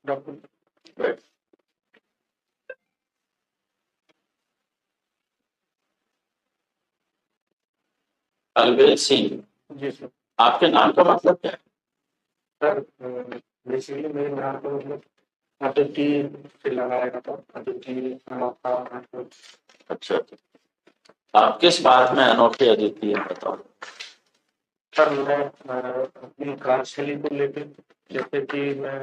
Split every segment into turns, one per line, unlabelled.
Doctor
Alwel Singh,
जी sir.
आपके नाम का मतलब क्या है?
सर बेसिकली मेरे नाम पर मतलब अदिति से लगाया था, अदिति अनोखा।
अच्छा, आप किस बात में अनोखे अद्वितीय हैं बताओ?
सर मैं अपनी कार्यशैली को लेकर, जैसे कि मैं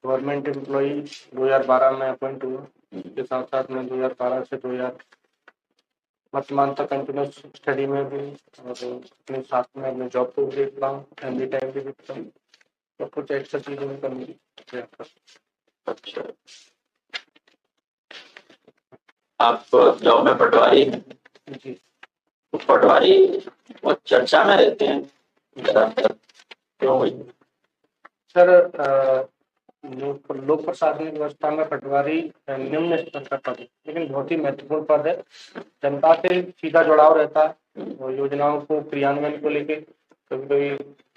गवर्नमेंट एम्प्लॉई 2012 में अपॉइंट हुआ, इसके साथ साथ मैं 2012 से 2000 वर्तमान तक कंटिन्यूस स्टडी में भी, और अपने साथ में अपने जॉब को भी देखता हूँ, फैमिली टाइम भी देखता हूँ, तो कुछ एक्स्ट्रा चीजें भी करनी है।
अच्छा, आप जॉब में पटवारी हैं?
जी
तो पटवारी वो चर्चा में रहते हैं ज्यादातर, क्यों भाई?
सर, लोक प्रशासनिक व्यवस्था में पटवारी निम्न स्तर का पद है, लेकिन बहुत ही महत्वपूर्ण पद है। जनता से सीधा जुड़ाव रहता है और योजनाओं को क्रियान्वयन को लेके कभी कभी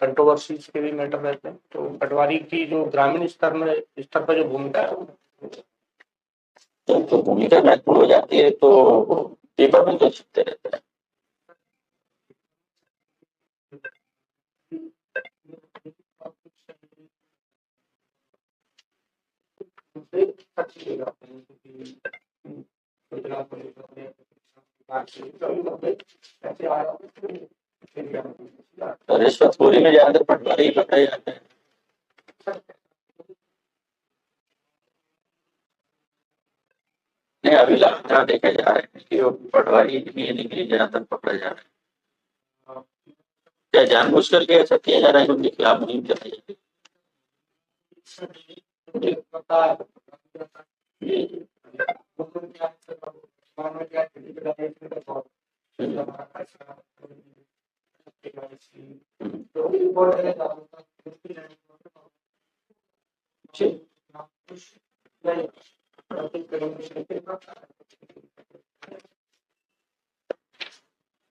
कंट्रोवर्सीज के भी मैटर रहते हैं, तो पटवारी की जो ग्रामीण स्तर पर जो भूमिका है
तो भूमिका महत्वपूर्ण हो जाती है तो पेपर में तो छपते रहते हैं। तो रिश्वतखोरी में ज्यादातर पटवारी ही पकड़े जाते हैं। नहीं, अभी लगातार देखे जा रहे हैं कि वो पटवारी निकली ज्यादातर पकड़े जा रहे हैं। क्या जानबूझ करके ऐसा किया जा रहा है उनके खिलाफ मुहिम चलाई जा रही है?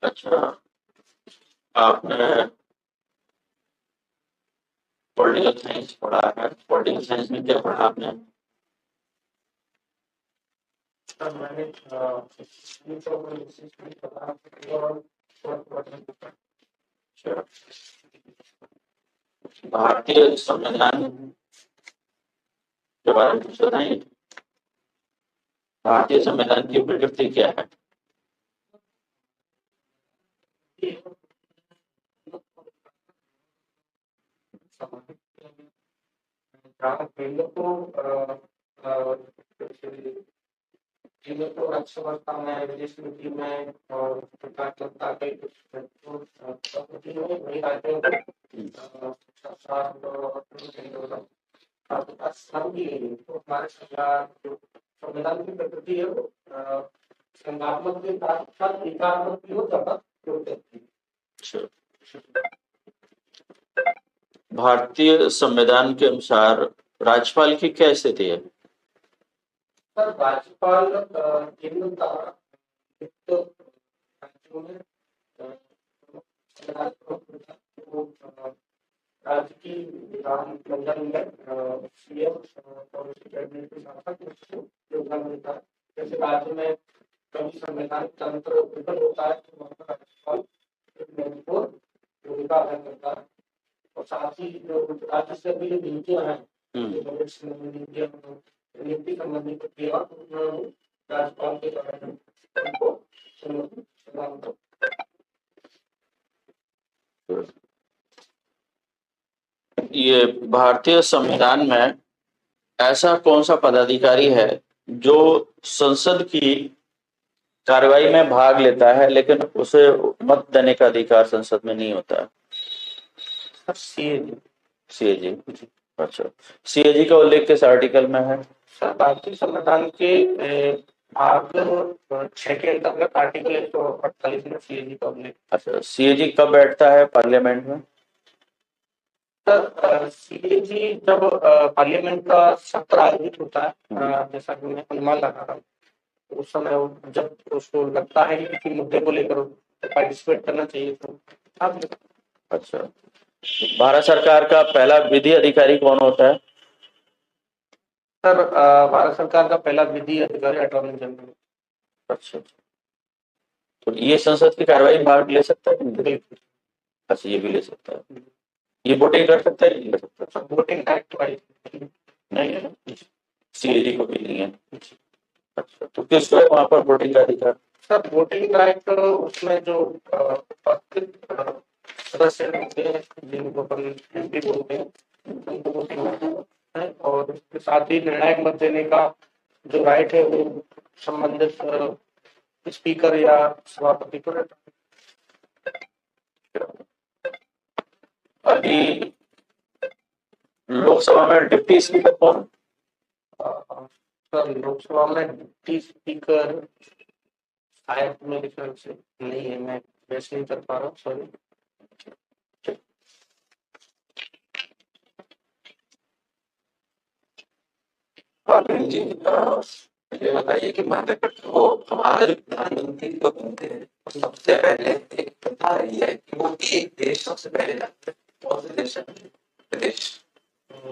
अच्छा, आपने पॉलिटिकल साइंस पढ़ा है, पॉलिटिकल साइंस में क्या पढ़ा आपने?
मैंने
भारतीय संविधान के बारे में कुछ बताइए। भारतीय संविधान की प्रकृति क्या है?
अर्थव्यवस्था में, विदेश नीति में और सरकार जनता के वही राज्यों को हमारे संविधान की प्रकृति है, वो संज्ञानात्मक के साथ साथ एकात्मक भी हो ज्यादा प्रयोग करती है।
भारतीय संविधान के अनुसार राज्यपाल की क्या स्थिति है?
सर राज्यपाल केंद्र द्वारा राज्यों में राज्य की विधानमंडल में सीएम और उसके कैबिनेट के साथ साथ उसको योगदान मिलता है। जैसे राज्य में कभी संवैधानिक तंत्र विफल होता है तो वहाँ पर राज्यपाल एक महत्वपूर्ण भूमिका अदा करता है, और साथ ही जो राज्य से भी जो नीतियां हैं, बजट संबंधी नीतियां, नीति संबंधी प्रक्रिया राज्यपाल के द्वारा उनको संबोधित।
ये भारतीय संविधान में ऐसा कौन सा पदाधिकारी है जो संसद की कार्रवाई में भाग लेता है लेकिन उसे मत देने का अधिकार संसद में नहीं होता है? सीएजी। अच्छा, सीएजी का उल्लेख किस आर्टिकल में है?
सर भारतीय संविधान के भाग 6 के अंतर्गत आर्टिकल 148 में सीएजी का उल्लेख।
अच्छा, सीएजी कब बैठता है पार्लियामेंट में?
सर सीएजी जब पार्लियामेंट का सत्र आयोजित होता है, जैसा कि मैं अनुमान लगा रहा हूँ, उस समय जब उसको लगता है कि किसी मुद्दे को लेकर पार्टिसिपेट करना चाहिए तो आप।
अच्छा, भारत सरकार का पहला विधि अधिकारी कौन होता है?
सर भारत सरकार का पहला विधि अधिकारी अटॉर्नी जनरल।
अच्छा अच्छा। तो ये संसद की कार्यवाही में भाग ले सकता है कि नहीं?
बिल्कुल।
अच्छा, ये भी ले सकता है। ये वोटिंग कर सकता है, नहीं कर सकता?
सर वोटिंग एक्ट वाइज
नहीं है ना, सीएजी को भी नहीं है। अच्छा, तो किसको है वहां पर वोटिंग का अधिकार?
सर वोटिंग राइट उसमें जो उपस्थित सदस्य होते हैं जिनको अपन एमपी बोलते हैं उनको वोटिंग है, और उसके साथ ही निर्णायक मत देने का जो राइट है वो संबंधित स्पीकर या सभापति को रहता
अभी लोकसभा में डिप्टी स्पीकर कौन?
है। सर लोकसभा में डिप्टी स्पीकर शायद मेरे ख्याल से नहीं है, मैं वैसे नहीं कर पा रहा हूँ, सॉरी।
पालन जी, ये बताइए कि मध्य प्रदेश वो हमारा जो प्रधानमंत्री जो बनते हैं सबसे पहले एक प्रथा रही है कि वो एक देश सबसे पहले जाते हैं। कौन से देश जाते हैं? विदेश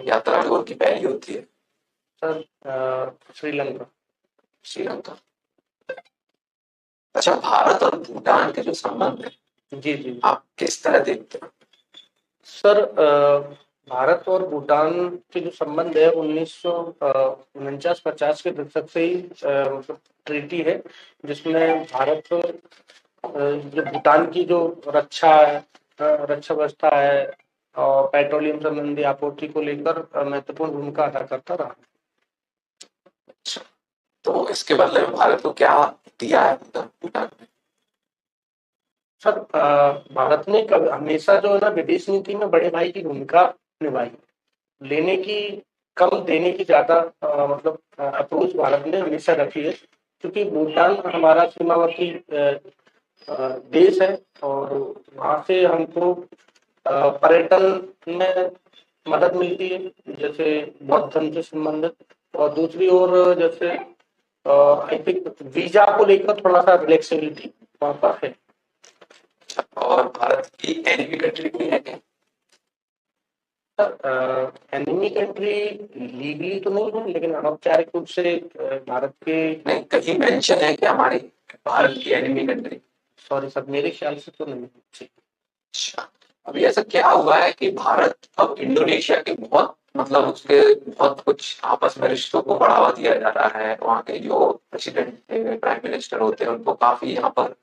यात्रा जो उनकी पहली होती है।
सर श्रीलंका।
श्रीलंका। अच्छा, भारत और भूटान के जो संबंध है
जी जी
आप किस तरह देखते हैं?
सर भारत और भूटान के जो संबंध है 1949-50 के दशक से ही मतलब ट्रीटी है जिसमें भारत जो भूटान की जो रक्षा है, रक्षा व्यवस्था है और पेट्रोलियम संबंधी आपूर्ति को लेकर महत्वपूर्ण भूमिका अदा करता रहा।
तो इसके बदले में भारत को क्या दिया है भूटान ने?
सर भारत ने हमेशा जो है ना विदेश नीति में बड़े भाई की भूमिका निभाई, लेने की कम देने की ज्यादा मतलब अप्रोच भारत ने हमेशा रखी है, क्योंकि भूटान हमारा सीमावर्ती देश है और वहाँ से हमको पर्यटन में मदद मिलती है, जैसे बौद्ध धर्म से संबंधित, और दूसरी ओर जैसे आई थिंक वीजा को लेकर थोड़ा सा फ्लेक्सिबिलिटी वहाँ पर है।
और भारत की एनिमी कंट्री भी है क्या?
एनिमी कंट्री लीगली तो नहीं है, लेकिन अनौपचारिक रूप से भारत के
नहीं, कहीं मेंशन है कि हमारी भारत की एनिमी कंट्री?
सॉरी सर, मेरे ख्याल से तो नहीं।
अच्छा, अभी ऐसा क्या हुआ है कि भारत अब इंडोनेशिया के बहुत मतलब उसके बहुत कुछ आपस में रिश्तों को बढ़ावा दिया जा रहा है। वहाँ के जो प्रेसिडेंट प्राइम मिनिस्टर होते हैं उनको काफी यहाँ पर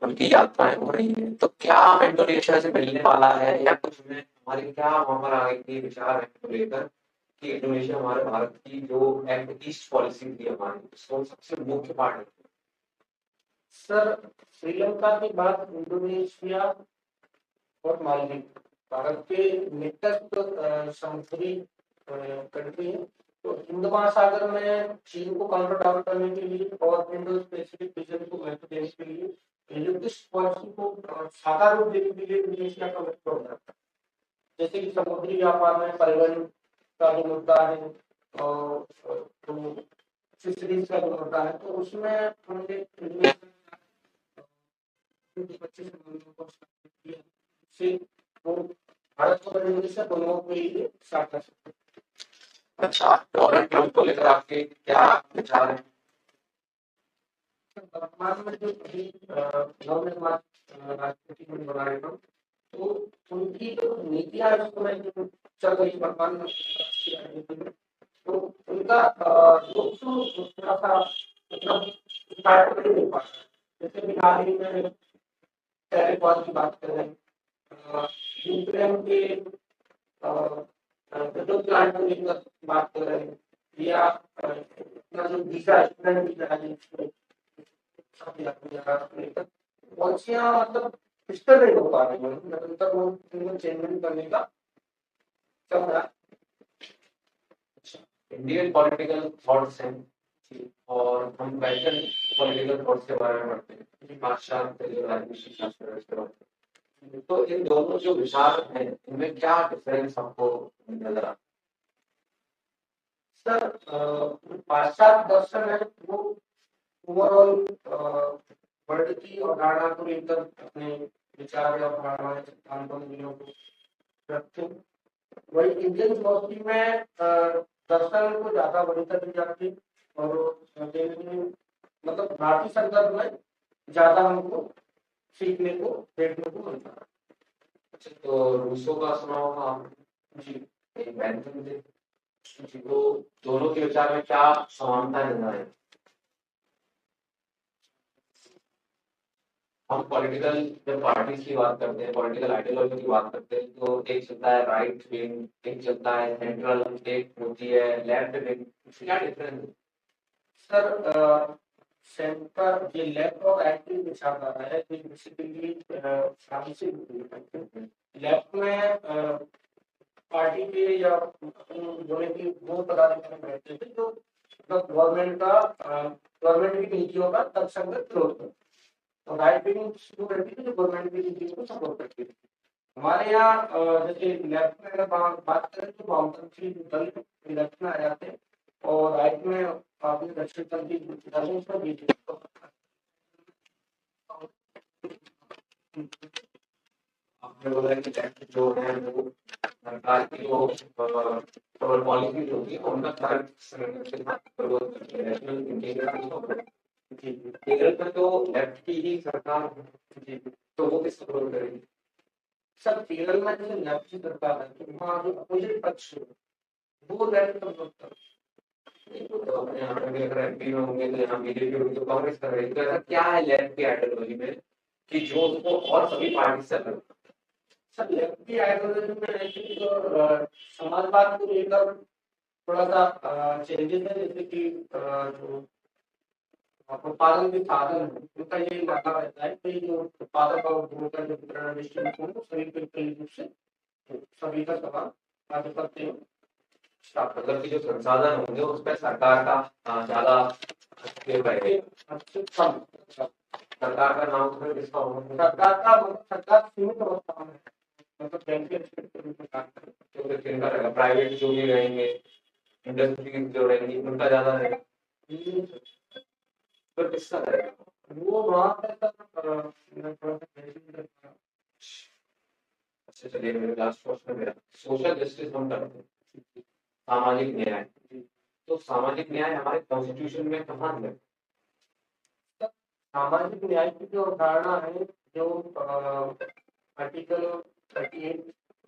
उनकी यात्राएं हो रही हैं। तो क्या हम इंडोनेशिया से मिलने वाला है या कुछ में हमारे क्या वहाँ पर आगे के विचार है को लेकर कि इंडोनेशिया हमारे भारत की जो एक्ट ईस्ट पॉलिसी थी हमारी उसको सबसे मुख्य पार्ट है?
सर श्रीलंका के बाद इंडोनेशिया और मालदीव भारत के निकट समुद्री कंट्री है, तो हिंद महासागर में चीन को काउंटर डाउन करने के लिए और इंडो पैसिफिक रीजन को महत्व देने के लिए यूनिस्ट पॉलिसी को साकार रूप देने के लिए इंडोनेशिया का महत्व हो जाता है। जैसे कि समुद्री व्यापार में परिवहन का जो मुद्दा है और तो फिशरीज का जो मुद्दा है, तो उसमें हमने 25 से वो भारत और इंडोनेशिया दोनों के लिए साथ कर सकते हैं।
अच्छा, डोनाल्ड ट्रंप को लेकर आपके क्या विचार हैं?
वर्तमान में जो अभी नवनिर्वाचित राष्ट्रपति को बना रहे हैं, तो उनकी जो नीतियां इस समय जो चल रही वर्तमान में, तो उनका थोड़ा सा मतलब नहीं हो पा रहा है। जैसे बिहार ही में टैरिफ वॉर की बात करें, यूक्रेन के विद्युत प्लांट को लेकर बात कर रहे हैं, या अपना जो वीजा स्टूडेंट वीजा है पॉलिसियां मतलब स्थिर नहीं हो पा रही है, निरंतर वो चेंजमेंट करने का चल रहा है।
इंडियन पॉलिटिकल थॉट्स हैं और हम वेस्टर्न पॉलिटिकल थॉट्स के बारे में पढ़ते हैं, पाश्चात्य जो राजनीतिक शास्त्र उसके बारे में। तो इन दोनों जो विचार हैं इनमें क्या डिफरेंस आपको नजर आता है?
सर पाश्चात्य दर्शन है वो ओवरऑल वर्ल्ड की अवधारणा को लेकर अपने विचार या अवधारणाएं सिद्धांतों को रखते हैं। वही इंडियन फिलोसफी में दर्शन वो ज्यादा बड़ी चली जाती है और मतलब भारतीय संदर्भ में ज्यादा हमको सीखने को देखने को मिलता है।
अच्छा, तो रूसो का सुना होगा आपने?
जी
एक बैंकिंग थे, तो दोनों के विचार में क्या समानता है? हम पॉलिटिकल जब पार्टीज की बात करते हैं, पॉलिटिकल आइडियोलॉजी की बात करते हैं, तो एक चलता है राइट विंग, एक चलता है सेंट्रल, एक होती है लेफ्ट विंग। क्या डिफरेंस है?
सर सेंटर ये लेफ्ट और राइट की विचारधारा है जो बेसिकली लेफ्ट में पार्टी के या जोड़े की वो पदाधिकारी बैठते थे जो मतलब गवर्नमेंट की नीतियों का तर्कसंगत विरोध करते, तो राइट विंग शुरू करती थी जो गवर्नमेंट की नीतियों को सपोर्ट करती थी। हमारे यहाँ जैसे लेफ्ट में अगर बात करें तो वामपंथी दल लेफ्ट में आ जाते हैं और राइट में आपने दक्षिणपंथी दल उसका बीच
आपने बोला कि लेफ्ट जो है वो सरकार की जो पॉलिसी होती है उनका तर्क के साथ विरोध करती है। नेशनल इंटीग्रल पर तो लेफ्ट की ही सरकार है, तो वो किसका विरोध करेगी?
सब केरल में जैसे लेफ्ट की सरकार है तो वहाँ जो अपोजिट पक्ष है वो लेफ्ट का विरोध करता है।
तो अपने यहाँ पे अगर एमपी में होंगे तो यहाँ बीजेपी होगी तो कांग्रेस कर रही है। तो ऐसा क्या है लेफ्ट की आइडियोलॉजी में कि जो उसको और सभी पार्टी से अलग?
सब लेफ्ट की आइडियोलॉजी में एक्चुअली जो समाजवाद को लेकर थोड़ा सा चेंजेस है, जैसे कि जो उत्पादन के साधन है उनका ये मानना रहता है कि जो उत्पादक और उपभोग का जो वितरण डिस्ट्रीब्यूशन है सभी को इक्वली रूप से सभी का समान आधिपत्य है।
मतलब कि जो संसाधन होंगे उस पर सरकार का ज्यादा हस्तक्षेप रहेगा। सरकार का नाम उसमें किसका होगा?
सरकार सीमित अवस्था में मतलब
तो फिर किनका रहेगा? प्राइवेट जो भी रहेंगे, इंडस्ट्री जो रहेंगी उनका ज्यादा रहेगा, फिर किसका रहेगा?
वो वहाँ पे
अच्छा चलिए, मेरे लास्ट क्वेश्चन मेरा सोशल जस्टिस हम करते हैं, सामाजिक न्याय। तो सामाजिक न्याय हमारे कॉन्स्टिट्यूशन में कहाँ है?
सामाजिक न्याय की जो अवधारणा है जो आर्टिकल 38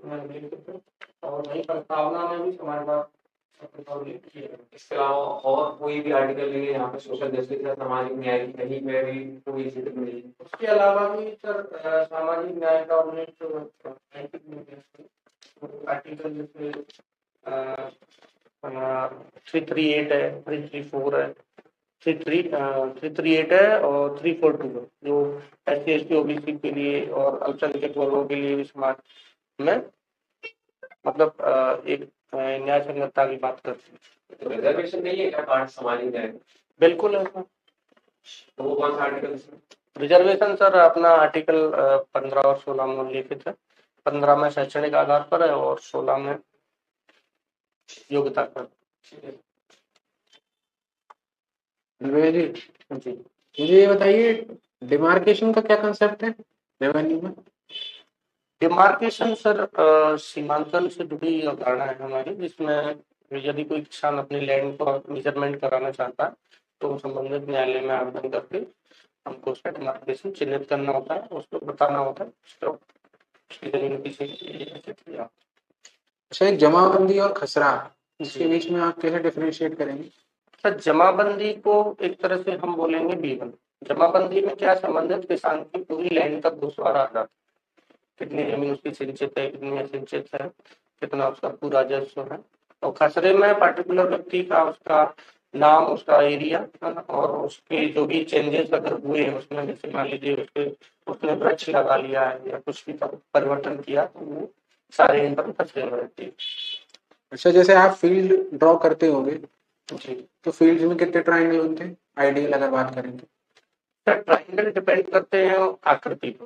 में लिखित है और नई प्रस्तावना में भी समाजवाद
इसके अलावा और कोई भी आर्टिकल नहीं है यहाँ पे सोशल जस्टिस या सामाजिक न्याय की कहीं पे भी कोई जिक्र नहीं?
उसके अलावा भी सर सामाजिक न्याय का उल्लेख आर्टिकल जैसे 338 है, 334 है, 338 है और 342 है जो SC/ST OBC के लिए और अल्पसंख्यक वर्गों के लिए भी समाज में मतलब एक न्याय संगतता की बात करते हैं।
तो रिजर्वेशन नहीं है क्या पार्ट सामाजिक न्याय?
बिल्कुल है सर।
तो वो कौन सा आर्टिकल?
रिजर्वेशन सर अपना आर्टिकल 15 और 16 में उल्लेखित है। 15 में शैक्षणिक आधार पर है और 16 में योग्यता पर।
जी मुझे ये बताइए डिमार्केशन का क्या कंसेप्ट है रेवेन्यू में?
डिमार्केशन सर सीमांकन से जुड़ी अवधारणा है हमारी, जिसमें यदि कोई किसान अपनी लैंड को मेजरमेंट कराना चाहता है तो संबंधित न्यायालय में आवेदन करके हमको उसका डिमार्केशन चिन्हित करना होता है, उसको बताना होता है उसकी जमीन किसी।
अच्छा, एक जमाबंदी और खसरा, इसके बीच में आप कैसे डिफरेंशिएट करेंगे?
सर जमाबंदी को एक तरह से हम बोलेंगे B1। जमाबंदी में क्या संबंधित किसान की पूरी लैंड का घुसवारा आ जाता है, कितनी जमीन उसकी सिंचित है, कितनी असिंचित है, कितना उसका पूरा राजस्व है। और खसरे में पर्टिकुलर व्यक्ति का उसका नाम, उसका एरिया और उसके जो भी चेंजेस अगर हुए हैं उसमें, जैसे मान लीजिए उसने वृक्ष लगा लिया है या कुछ भी परिवर्तन किया तो वो सारे इन पर खसरे में रहती है।
अच्छा, जैसे आप फील्ड ड्रॉ करते होंगे
जी,
तो फील्ड में कितने ट्राइंगल होते हैं आइडियल अगर बात करें तो?
सर ट्राइंगल डिपेंड करते हैं आकृति पर।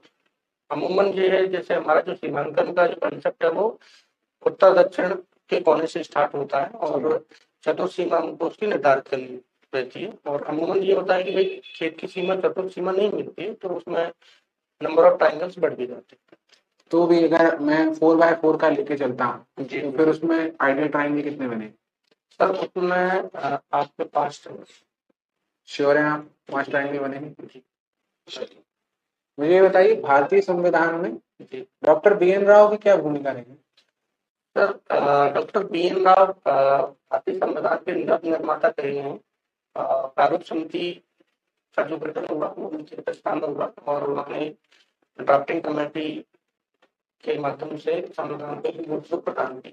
अमूमन ये है जैसे हमारा जो सीमांकन का जो कंसेप्ट है वो उत्तर दक्षिण के कोने से स्टार्ट होता है और चतुर्थ सीमा हमको उसकी निर्धारित करनी रहती है। और अमूमन ये होता है कि भाई खेत की सीमा चतुर्थ सीमा नहीं मिलती है तो उसमें नंबर ऑफ ट्राइंगल्स बढ़ भी जाते हैं।
तो भी अगर मैं 4x4 का लेके चलता हूँ
जी,
तो फिर उसमें आइडियल ट्राइंगल कितने बने?
सर उसमें आपके 5 टर्म।
श्योर है आप 5 टाइम नहीं बनेंगे? मुझे ये बताइए भारतीय संविधान में डॉक्टर बी.एन. राव की क्या भूमिका रही?
Sir doctor BN. राव भारतीय संविधान के निर्माता रहे हैं। प्रारूप समिति का जो गठन हुआ वो उनके अध्यक्षता में हुआ और उन्होंने ड्राफ्टिंग कमेटी के माध्यम से संविधान को मूलभूत प्रदान की।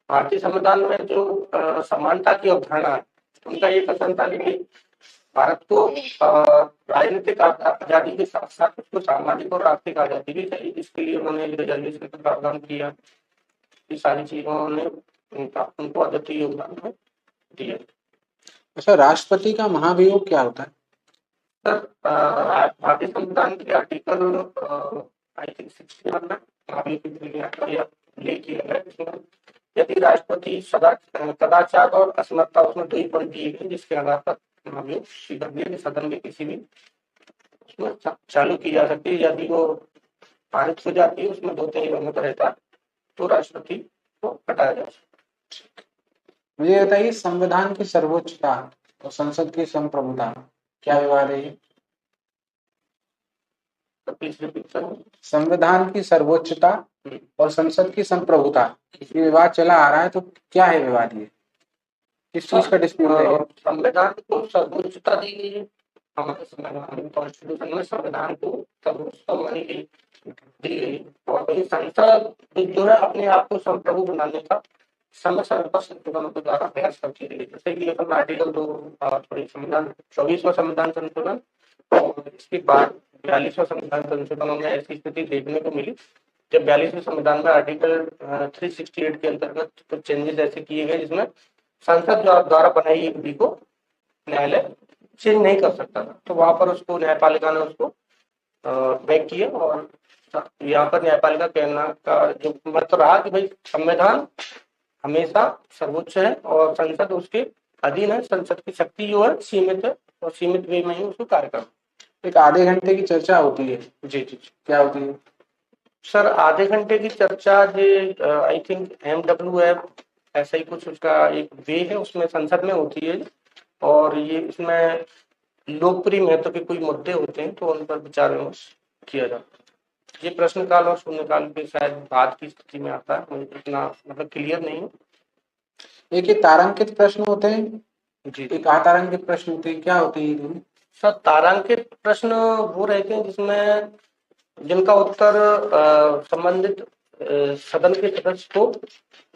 भारतीय संविधान में जो समानता की अवधारणा है उनका ये कथन था कि भारत को राजनीतिक आजादी के साथ साथ उसको सामाजिक और आर्थिक आजादी भी चाहिए, जिसके लिए उन्होंने रिजर्वेशन का प्रावधान किया। ये सारी चीजों ने उनको अद्वितीय योगदान दिया।
अच्छा, राष्ट्रपति का महाभियोग क्या होता है?
सर भारतीय संविधान के आर्टिकल आई थिंक 61 में महाभियोग उल्लेख किया गया है। यदि राष्ट्रपति सदाचार और असमर्थता उसमें 2 पॉइंट दिए गए जिसके आधार पर महाभियोग स्वीकार सदन के किसी भी उसमें चालू की जा सकती है। यदि वो पारित हो जाती है उसमें 2-3 बहुमत रहता है तो राष्ट्रपति को हटाया जा सकता है।
मुझे बताइए संविधान की सर्वोच्चता और संसद की संप्रभुता क्या विवाद है? संविधान की सर्वोच्चता और संसद की संप्रभुता ये विवाद चला आ रहा है, तो क्या है विवाद? ये किस चीज का डिस्प्यूट है?
संविधान को सर्वोच्चता दी गई है। हमारे संविधान कॉन्स्टिट्यूशन में संविधान को सर्वोच्चता दी गई और वही संसद जो है अपने आप को संप्रभु बनाने का समय समय पर संशोधनों के द्वारा प्रयास करती रही। जैसे कि अपन आर्टिकल 2 संविधान 24वां संविधान संशोधन और इसके बाद 42वां संविधान संशोधनों में ऐसी स्थिति देखने को मिली जब 42वें संविधान में आर्टिकल 368 के अंतर्गत कुछ चेंजेस ऐसे किए गए जिसमें संसद द्वारा बनाई गई विधि को न्यायालय चेंज नहीं कर सकता था। तो वहां पर उसको न्यायपालिका ने उसको बैक किया और यहाँ पर न्यायपालिका कहना का जो मतलब रहा कि भाई संविधान हमेशा सर्वोच्च है और संसद उसके अधीन है। संसद की शक्ति जो है सीमित है और सीमित वे में ही उसको कार्य करना।
एक आधे घंटे की चर्चा होती है।
जी जी
क्या होती है?
सर आधे घंटे की चर्चा आई थिंक MWF ऐसा ही कुछ उसका एक वे है उसमें संसद में होती है और ये इसमें लोकप्रिय महत्व के कोई मुद्दे होते हैं तो उन पर विचार विमर्श किया जाता है। ये प्रश्नकाल और शून्यकाल के शायद बाद की स्थिति में आता है, मुझे इतना मतलब क्लियर नहीं है।
एक ये तारांकित प्रश्न होते हैं
जी
एक अतारांकित प्रश्न होते हैं, क्या होते हैं?
सर तारांकित प्रश्न वो रहते हैं जिसमें जिनका उत्तर संबंधित सदन के सदस्य को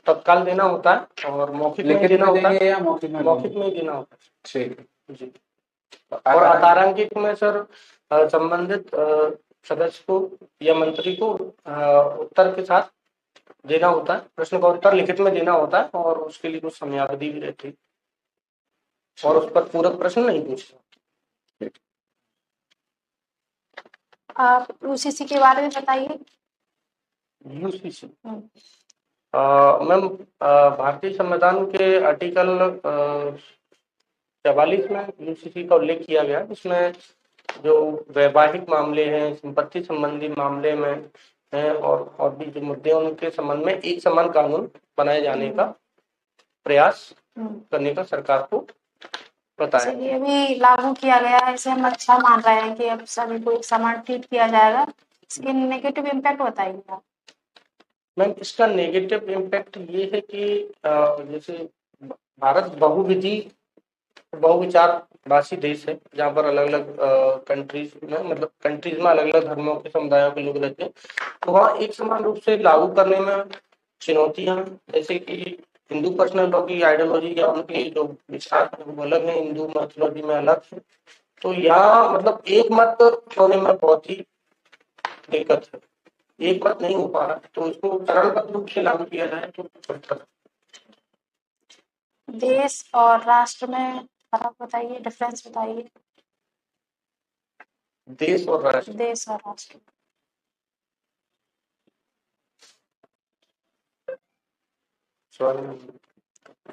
तत्काल देना होता है और मौखिक में देना होता है
या मौखिक
में देना होता है।
ठीक
जी। और अतारांकित में सर संबंधित सदस्य को या मंत्री को उत्तर के साथ देना होता है। प्रश्न का उत्तर लिखित में देना होता है और उसके लिए कुछ समयावधि भी रहती है और उस पर पूरक प्रश्न नहीं पूछते।
आप यूसीसी के बारे में बताइए।
यूसीसी मैम भारतीय संविधान के आर्टिकल 44 में यूसीसी का उल्लेख किया गया जिसमें जो वैवाहिक मामले हैं संपत्ति संबंधी मामले में हैं और भी जो मुद्दे उनके संबंध में एक समान कानून बनाए जाने का प्रयास करने का सरकार को बताया।
ये भी लागू किया गया है, इसे हम अच्छा मान रहे हैं कि अब सभी को एक समान ट्रीट किया जाएगा। इसके नेगेटिव इम्पैक्ट बताइए आप।
मैम इसका नेगेटिव इम्पैक्ट ये है कि जैसे भारत बहुविचारवासी देश है जहाँ पर अलग अलग कंट्रीज में अलग अलग धर्मों के समुदायों के लोग रहते हैं तो वहाँ एक समान रूप से लागू करने में चुनौतियां जैसे कि हिंदू पर्सनल लॉ की आइडियोलॉजी या उनके जो विचार वो अलग है, हिंदू मैथोलॉजी में अलग है। तो यहाँ मतलब एक मत होने में बहुत ही दिक्कत है, एक मत नहीं हो पा रहा तो इसको चरणबद्ध रूप से लागू किया जाए तो।
देश और राष्ट्र में फर्क बताइए, डिफरेंस बताइए।
देश और
राष्ट्र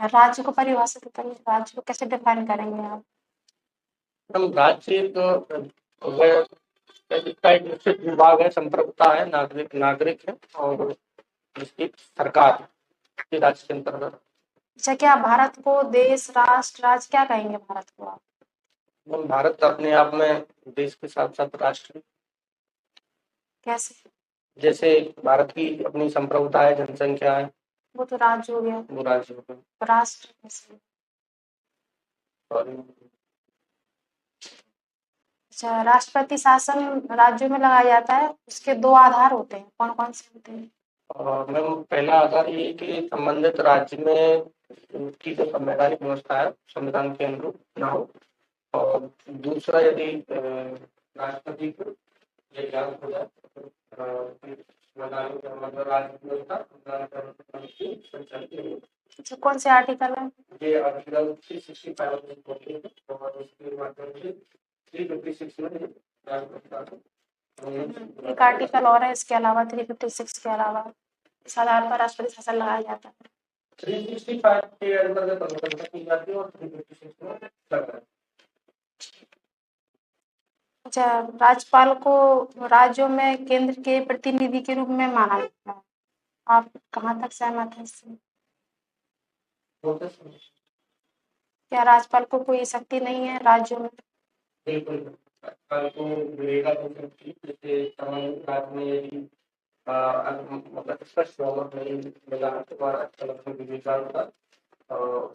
राज्य को परिभाषित बताइए, राज्य को कैसे डिफाइन करेंगे आप?
हम राज्य एक निश्चित विभाग है, संप्रभुता है, नागरिक है और इसकी सरकार राज्य के अंतर्गत
अच्छा, क्या भारत को देश, राष्ट्र, राज्य क्या कहेंगे भारत को आप?
भारत अपने आप में देश के साथ साथ राष्ट्र,
कैसे?
जैसे भारत की अपनी संप्रभुता है, जनसंख्या है,
वो तो राज्य हो गया,
वो राज्य हो गया।
राष्ट्र कैसे?
और
अच्छा, राष्ट्रपति शासन राज्यों में लगाया जाता है, उसके 2 आधार होते हैं, कौन कौन से होते हैं?
मैम, पहला आधार ये है कि संबंधित राज्य में उनकी जो संवैधानिक व्यवस्था है संविधान के अनुरूप ना हो, और दूसरा यदि राष्ट्रपति को ये ज्ञान हो जाए मतलब राज्य व्यवस्था संचालित नहीं होती।
अच्छा, कौन से आर्टिकल है?
ये आर्टिकल 365 और उसके माध्यम से 356 में
एक आर्टिकल और है इसके अलावा, 356 के अलावा इस आधार पर राष्ट्रपति शासन लगाया जाता है।
365 के अंतर्गत अनुशंसा की जाती है और 356 में लगा है।
अच्छा, राज्यपाल को राज्यों में केंद्र के प्रतिनिधि के रूप में माना जाता है, आप कहाँ तक सहमत हैं इससे? क्या राज्यपाल को कोई शक्ति नहीं है राज्यों में?
बिल्कुल, राज्यपाल को मिलेगा तो जैसे संबंधित राज्य में यदि मतलब स्पष्ट बहुमत नहीं मिला तो राज्यपाल अपने विवेचन का और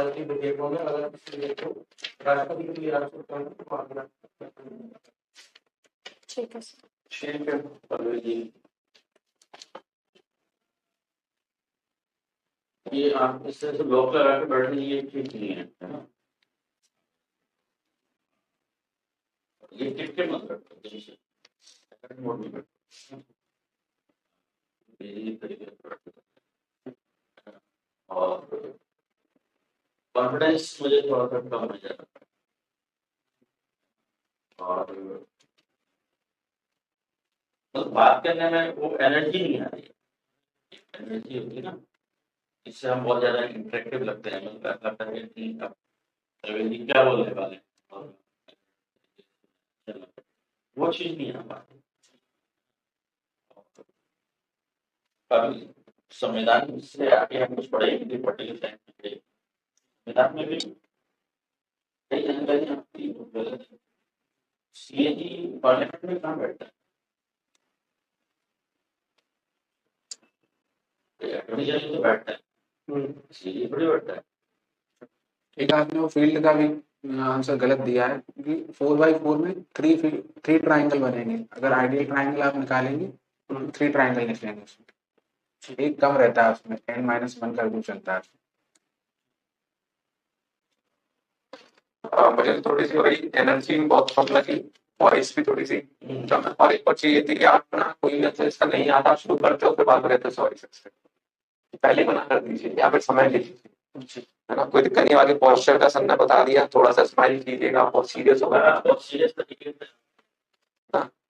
ऐसे विधेयकों में अगर किसी विधेयक को राष्ट्रपति के लिए
ठीक है सर।
ठीक है परवेज जी, ये आप इस तरह से ब्लॉक लगा के बैठ रही है, ठीक नहीं है ना? ये टिक मत रखो जैसे मोड में बैठो, ये तरीके से बैठो। और कॉन्फिडेंस मुझे थोड़ा सा कम हो जाता है, और मतलब बात करने में वो एनर्जी नहीं आ रही, एनर्जी होती है ना, इससे हम बहुत ज्यादा इंटरेक्टिव लगते हैं, मतलब लगता है कि अब रविंद्र जी क्या बोलने वाले हैं, और वो चीज नहीं है हमारे। कभी संविधान से आगे हम कुछ पढ़ेंगे पॉलिटिकल साइंस में, संविधान में भी कई जानकारी आपकी गलत है। सीएजी पार्लियामेंट में कहाँ बैठता है, अटॉर्नी जनरल तो बैठता है, सीएजी थोड़ी बैठता है।
एक आपने वो फील्ड का भी आंसर गलत दिया है, क्योंकि 4x4 में थ्री ट्राइंगल बनेंगे, अगर आइडियल ट्राइंगल आप निकालेंगे तो 3 ट्राइंगल निकलेंगे उसमें, एक कम रहता है उसमें, n-1 कर दूं चलता है।
मुझे थोड़ी सी वही एनर्जी बहुत कम लगी, वॉइस भी थोड़ी सी कम है, और एक और चीज थी कि आप ना कोई मैसेज इसका नहीं आता शुरू करते हो फिर बाद में कहते हो सॉरी सर, पहले मना कर दीजिए या फिर समय ले लीजिए, है ना, कोई दिक्कत नहीं। आगे पोस्चर का सर ने बता दिया, थोड़ा सा स्माइल कीजिएगा, बहुत सीरियस होगा,
बहुत सीरियस तरीके से।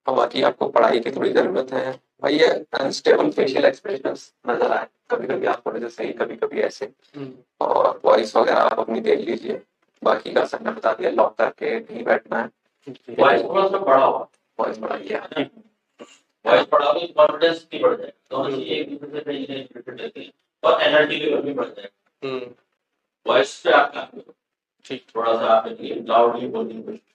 और बाकी आपको पढ़ाई की थोड़ी जरूरत है भाई, ये अनस्टेबल फेशियल एक्सप्रेशंस नजर आए, कभी कभी आप थोड़े से सही, कभी कभी ऐसे, और वॉइस वगैरह आप अपनी देख लीजिए। बाकी का सर ने बता दिया, लॉक करके नहीं बैठना है,
वॉइस थोड़ा सा बड़ा हुआ,
वॉइस बढ़ाइए,
वॉइस बढ़ा तो कॉन्फिडेंस भी बढ़ जाएगा, दोनों चीजें एक दूसरे से कहीं कहीं रिलेटेड रहती है, और एनर्जी लेवल भी बढ़ जाएगा। वॉइस पे आप ठीक थोड़ा सा आप लाउडली बोलने की कोशिश